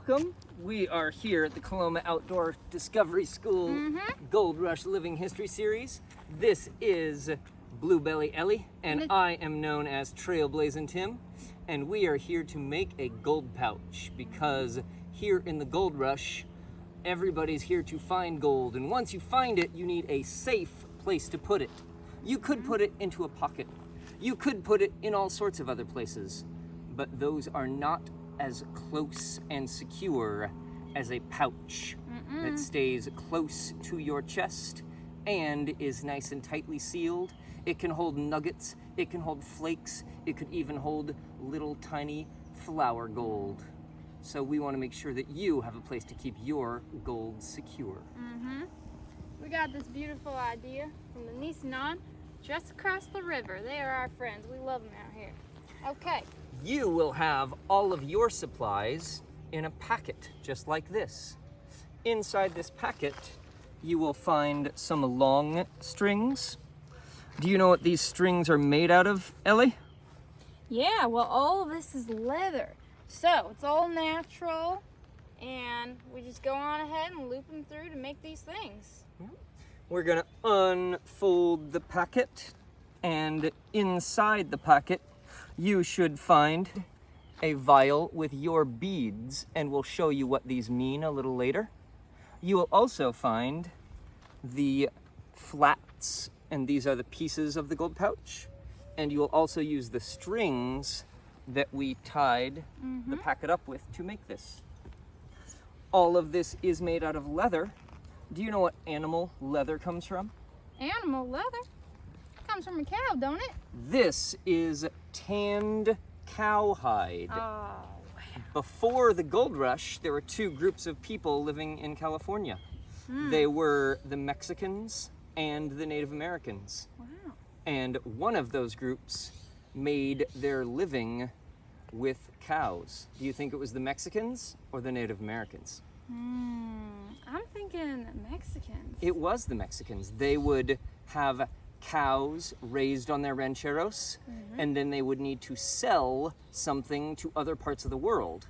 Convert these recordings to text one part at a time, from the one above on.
welcome. We are here at the Coloma Outdoor Discovery School Gold Rush Living History Series. This is Bluebelly Ellie, and I am known as Trailblazin Tim, and we are here to make a gold pouch because here in the Gold Rush, everybody's here to find gold, and once you find it, you need a safe place to put it. You could put it into a pocket. You could put it in all sorts of other places, but those are not as close and secure as a pouch that stays close to your chest and is nice and tightly sealed. It can hold nuggets, it can hold flakes, it could even hold little tiny flour gold. So we want to make sure that you have a place to keep your gold secure. We got this beautiful idea from the Nissan just across the river. They are our friends. We love them out here. Okay. You will have all of your supplies in a packet just like this. Inside this packet, you will find some long strings. Do you know what these strings are made out of, Ellie? Yeah, well, all of this is leather. So it's all natural, and we just go on ahead and loop them through to make these things. We're gonna unfold the packet, and inside the packet, you should find a vial with your beads, and we'll show you what these mean a little later. You will also find the flats, and these are the pieces of the gold pouch, and you will also use the strings that we tied the packet up with to make this. All of this is made out of leather. Do you know what animal leather comes from? Animal leather? Comes from a cow, don't it? This is tanned cowhide. Oh. Before the gold rush, there were two groups of people living in California. They were the Mexicans and the Native Americans. Wow. And one of those groups made their living with cows. Do you think it was the Mexicans or the Native Americans? I'm thinking Mexicans. It was the Mexicans. They would have cows raised on their rancheros, and then they would need to sell something to other parts of the world.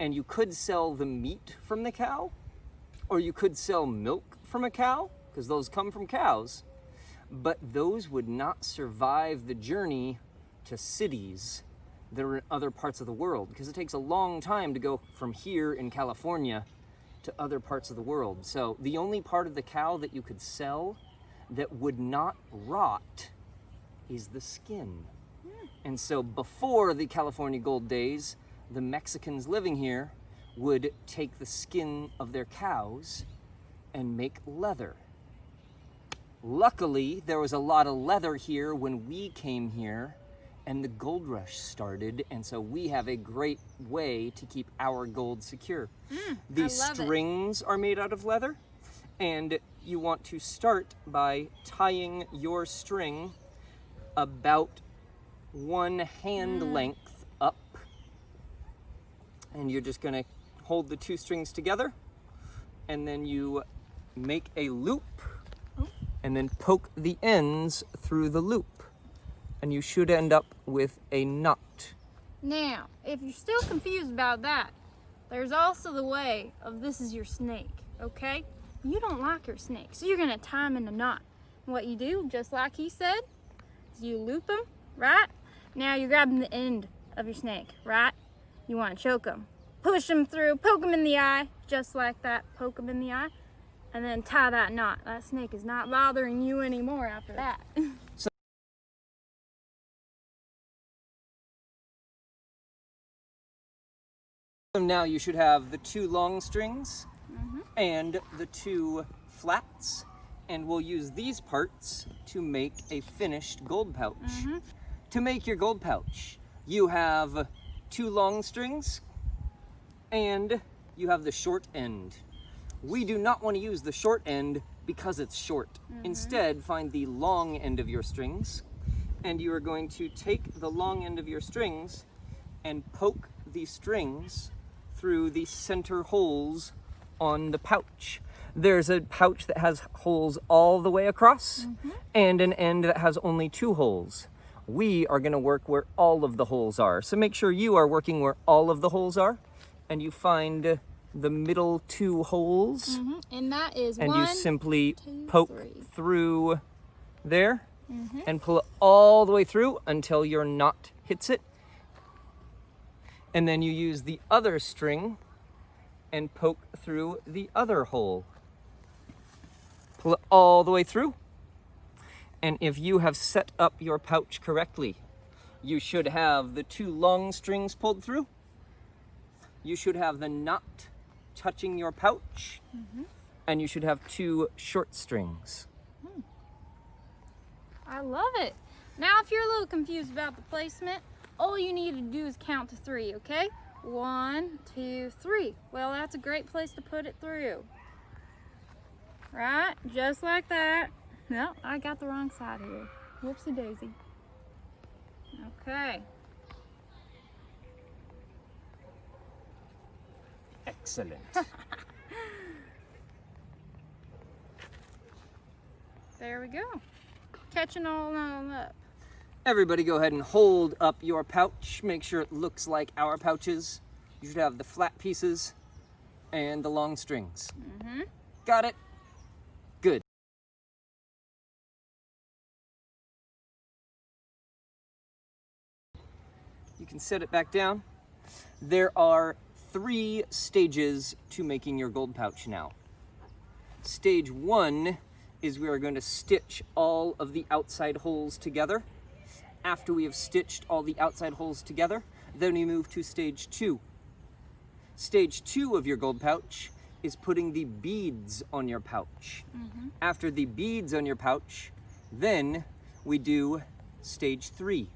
And you could sell the meat from the cow, or you could sell milk from a cow, because those come from cows. But those would not survive the journey to cities that are in other parts of the world, because it takes a long time to go from here in California to other parts of the world. So the only part of the cow that you could sell that would not rot is the skin. And so before the California gold days, the Mexicans living here would take the skin of their cows and make leather. Luckily, there was a lot of leather here when we came here and the gold rush started, and so we have a great way to keep our gold secure. These strings are made out of leather, and you want to start by tying your string about one hand length up, and you're just gonna hold the two strings together, and then you make a loop, and then poke the ends through the loop, and you should end up with a knot. Now, if you're still confused about that, there's also the way of this is your snake, okay? You don't like your snake, so you're gonna tie him in a knot. And what you do, just like he said, is you loop him, right? Now you're grabbing the end of your snake, right? You wanna choke him. Push him through, poke him in the eye, just like that, poke him in the eye, and then tie that knot. That snake is not bothering you anymore after that. So now you should have the two long strings and the two flats, and we'll use these parts to make a finished gold pouch. To make your gold pouch, you have two long strings and you have the short end. We do not want to use the short end because it's short. Instead, find the long end of your strings, and you are going to take the long end of your strings and poke the strings through the center holes on the pouch. There's a pouch that has holes all the way across and an end that has only two holes. We are going to work where all of the holes are. So make sure you are working where all of the holes are and you find the middle 2 holes, And that is and 1, you simply 2, poke 3. through there and pull it all the way through until your knot hits it. And then you use the other string and poke through the other hole. Pull it all the way through. And if you have set up your pouch correctly, you should have the 2 long strings pulled through. You should have the knot touching your pouch. And you should have 2 short strings. I love it. Now, if you're a little confused about the placement, all you need to do is count to 3, okay? 1, 2, 3. Well, that's a great place to put it through. Right? Just like that. No, I got the wrong side here. Whoopsie daisy. Okay. Excellent. There we go. Catching all up. Everybody go ahead and hold up your pouch. Make sure it looks like our pouches. You should have the flat pieces and the long strings. Got it? Good. You can set it back down. There are 3 stages to making your gold pouch now. Stage 1 is we are going to stitch all of the outside holes together. After we have stitched all the outside holes together, then we move to stage 2. Stage 2 of your gold pouch is putting the beads on your pouch. After the beads on your pouch, then we do stage 3.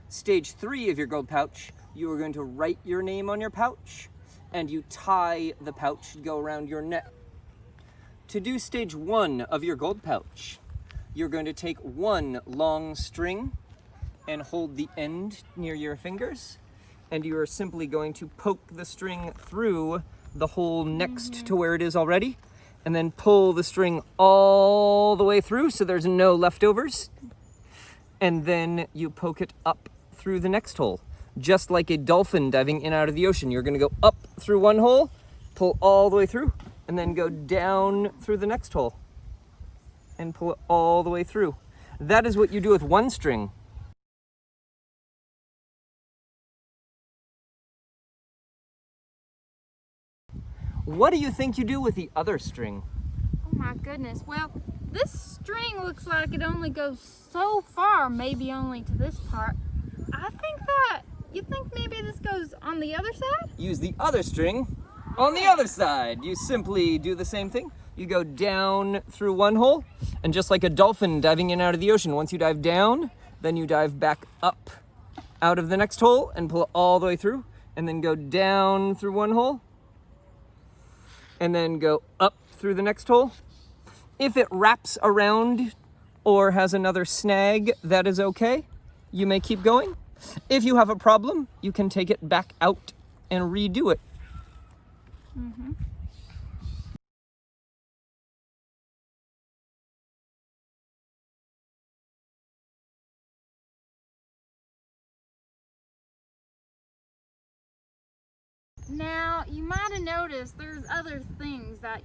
Stage 3 of your gold pouch, you are going to write your name on your pouch, and you tie the pouch to go around your neck. To do stage 1 of your gold pouch, you're going to take 1 long string and hold the end near your fingers, and you are simply going to poke the string through the hole next to where it is already, and then pull the string all the way through so there's no leftovers, and then you poke it up through the next hole. Just like a dolphin diving in and out of the ocean, you're going to go up through one hole, pull all the way through, and then go down through the next hole and pull it all the way through. That is what you do with 1 string. What do you think you do with the other string? Oh my goodness. Well, this string looks like it only goes so far, maybe only to this part. You think maybe this goes on the other side? Use the other string on the other side. You simply do the same thing. You go down through one hole, and just like a dolphin diving in and out of the ocean, once you dive down, then you dive back up out of the next hole and pull it all the way through, and then go down through one hole, and then go up through the next hole. If it wraps around or has another snag, that is okay. You may keep going. If you have a problem, you can take it back out and redo it. Now, you might have noticed there's other things that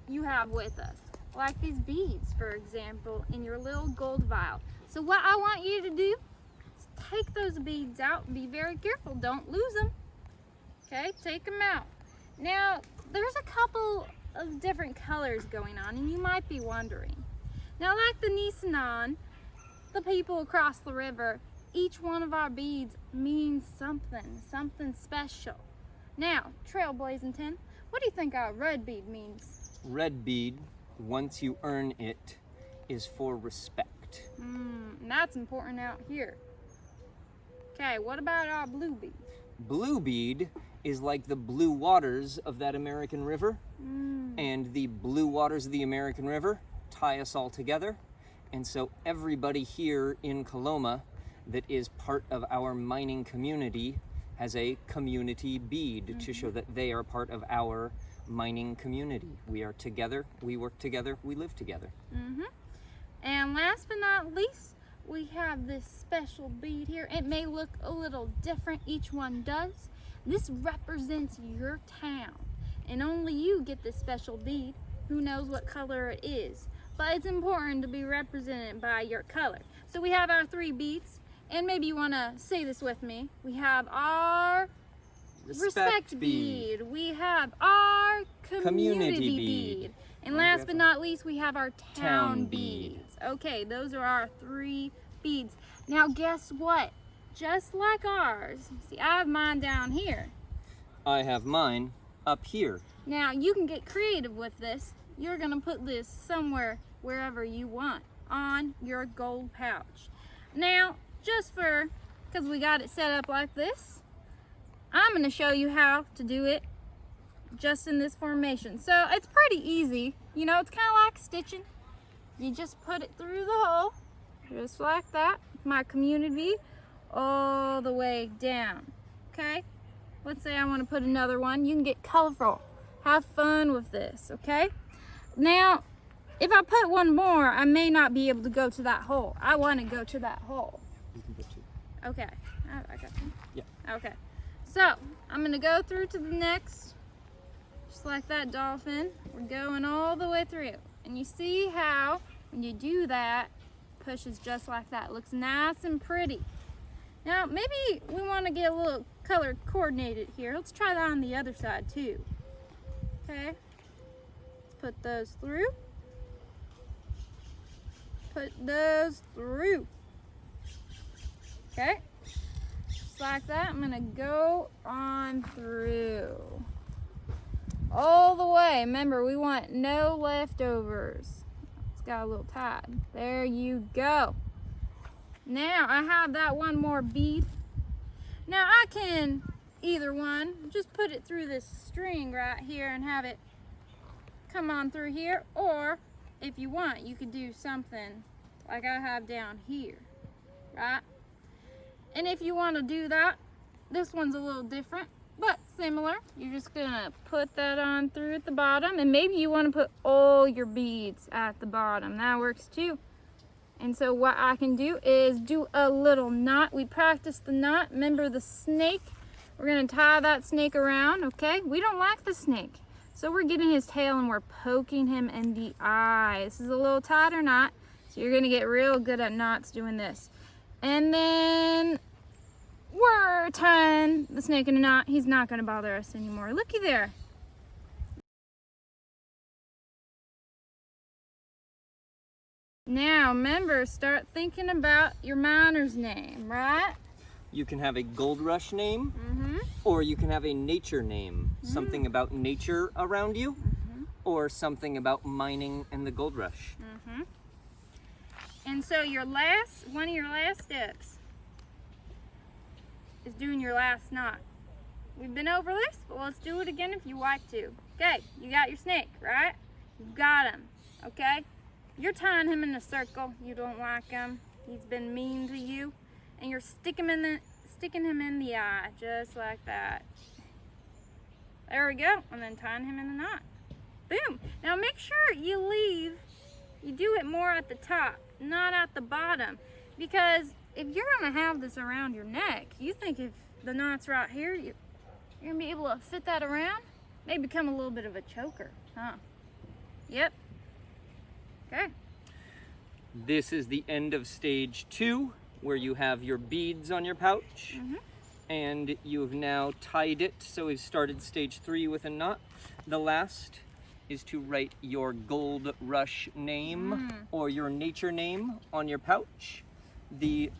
you have with us, like these beads, for example, in your little gold vial. So what I want you to do is take those beads out and be very careful. Don't lose them. Okay, take them out. Now, there's a couple of different colors going on, and you might be wondering. Now, like the Nisanan, the people across the river, each one of our beads means something special. Now, Trailblazin 10, what do you think our red bead means? Red bead, once you earn it, is for respect. And that's important out here. Okay, what about our blue bead? Blue bead is like the blue waters of that American river, and the blue waters of the American river tie us all together. And so everybody here in Coloma that is part of our mining community has a community bead to show that they are part of our mining community. We are together, we work together, we live together. And last but not least, we have this special bead here. It may look a little different, each one does. This represents your town, and only you get this special bead. Who knows what color it is, but it's important to be represented by your color. So we have our 3 beads, and maybe you want to say this with me. We have our respect bead. We have our community bead. And last but not least, we have our town beads. Okay, those are our 3 beads. Now guess what? Just like ours, see, I have mine down here. I have mine up here. Now you can get creative with this. You're gonna put this somewhere, wherever you want, on your gold pouch. Now, because we got it set up like this, I'm gonna show you how to do it just in this formation. So it's pretty easy. You know, it's kind of like stitching. You just put it through the hole, just like that. My community, all the way down, okay? Let's say I want to put another one. You can get colorful. Have fun with this, okay? Now, if I put one more, I may not be able to go to that hole. I want to go to that hole. You can put 2. Okay, I got you. Yeah. Okay, so I'm gonna go through to the next, just like that dolphin. We're going all the way through. And you see how, when you do that, pushes just like that. It looks nice and pretty. Now, maybe we want to get a little color coordinated here. Let's try that on the other side too. Okay, let's put those through. Put those through. Okay, just like that. I'm gonna go on through all the way. Remember, we want no leftovers. It's got a little tied. There you go. Now I have that one more bead. Now I can either one, just put it through this string right here and have it come on through here, or if you want, you could do something like I have down here, right? And if you want to do that, this one's a little different, but similar. You're just gonna put that on through at the bottom, and maybe you want to put all your beads at the bottom. That works too. And so what I can do is do a little knot. We practiced the knot. Remember the snake? We're gonna tie that snake around, okay? We don't like the snake. So we're getting his tail and we're poking him in the eye. This is a little tighter knot. So you're gonna get real good at knots doing this. And then we're tying the snake in a knot. He's not gonna bother us anymore. Looky there. Now, remember, start thinking about your miner's name, right? You can have a gold rush name, or you can have a nature name, something about nature around you, or something about mining and the gold rush. And so one of your last steps is doing your last knot. We've been over this, but let's do it again if you like to. Okay, you got your snake, right? You've got him, okay? You're tying him in a circle. You don't like him. He's been mean to you. And you're sticking him in the eye, just like that. There we go. And then tying him in the knot. Boom. Now make sure you do it more at the top, not at the bottom. Because if you're gonna have this around your neck, you think if the knot's right here, you're gonna be able to fit that around? May become a little bit of a choker, huh? Yep. Okay. This is the end of stage 2, where you have your beads on your pouch, and you've now tied it. So we've started stage 3 with a knot. The last is to write your gold rush name or your nature name on your pouch. The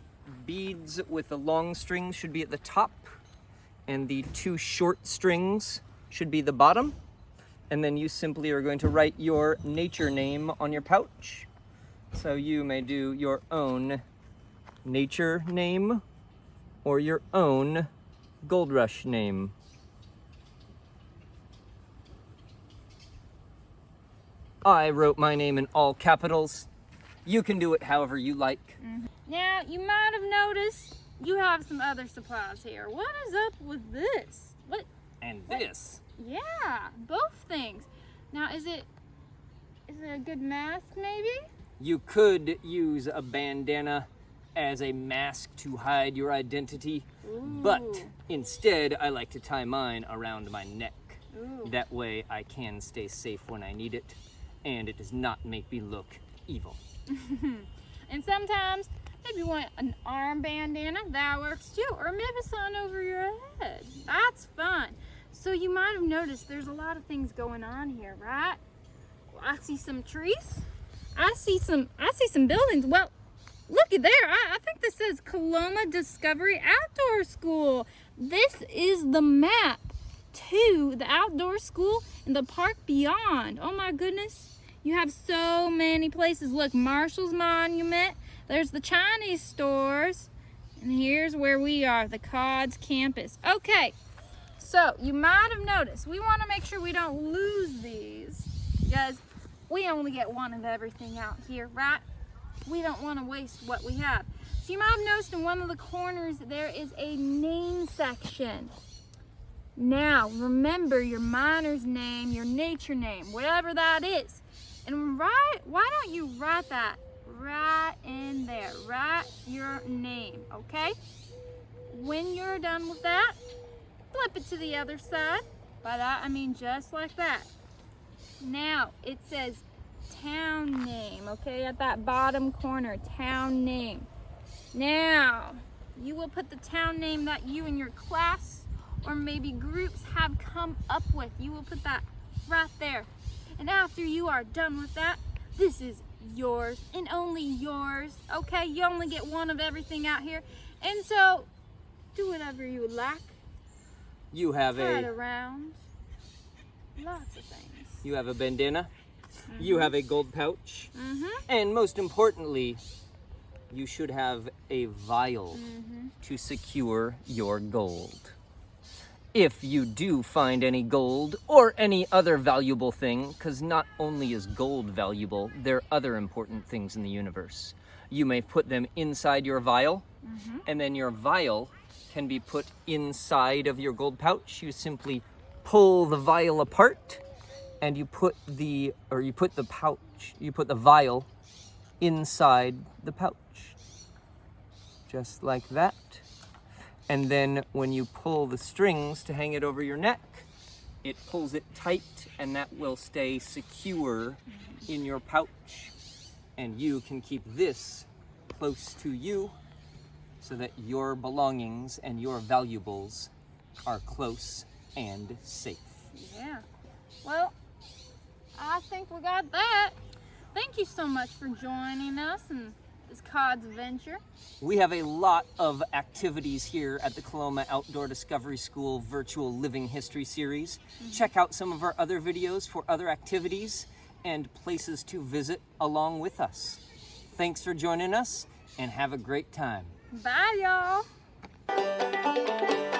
beads with the long strings should be at the top, and the 2 short strings should be the bottom. And then you simply are going to write your nature name on your pouch. So you may do your own nature name or your own gold rush name. I wrote my name in all capitals. You can do it however you like. Now, you might have noticed you have some other supplies here. What is up with this? This. Yeah, both things. Now, is it a good mask, maybe? You could use a bandana as a mask to hide your identity, But instead, I like to tie mine around my neck. Ooh. That way I can stay safe when I need it, and it does not make me look evil. And sometimes, maybe you want an arm bandana, that works too. Or maybe something over your head. That's fun. So you might have noticed there's a lot of things going on here, right? Well, I see some trees. I see some buildings. Well, look at there. I think this says Coloma Discovery Outdoor School. This is the map to the outdoor school and the park beyond. Oh my goodness. You have so many places. Look, Marshall's Monument. There's the Chinese stores. And here's where we are, the CODS campus. Okay, so you might have noticed, we want to make sure we don't lose these because we only get one of everything out here, right? We don't want to waste what we have. So you might have noticed in one of the corners there is a name section. Now, remember your miner's name, your nature name, whatever that is. And why don't you write that right in there? Write your name, okay? When you're done with that, flip it to the other side. By that, I mean just like that. Now, it says town name, okay? At that bottom corner, town name. Now, you will put the town name that you and your class or maybe groups have come up with. You will put that right there. And after you are done with that, this is yours and only yours, okay? You only get one of everything out here. And so, do whatever you would like. You have Turn it around. Lots of things. You have a bandana. You have a gold pouch. Mm-hmm. And most importantly, you should have a vial to secure your gold. If you do find any gold or any other valuable thing, because not only is gold valuable, there are other important things in the universe. You may put them inside your vial, and then your vial can be put inside of your gold pouch. You simply pull the vial apart, and you put the vial inside the pouch. Just like that. And then when you pull the strings to hang it over your neck, it pulls it tight, and that will stay secure in your pouch. And you can keep this close to you so that your belongings and your valuables are close and safe. Yeah. Well, I think we got that. Thank you so much for joining us in this CODS adventure. We have a lot of activities here at the Coloma Outdoor Discovery School Virtual Living History Series. Check out some of our other videos for other activities and places to visit along with us. Thanks for joining us, and have a great time. Bye, y'all.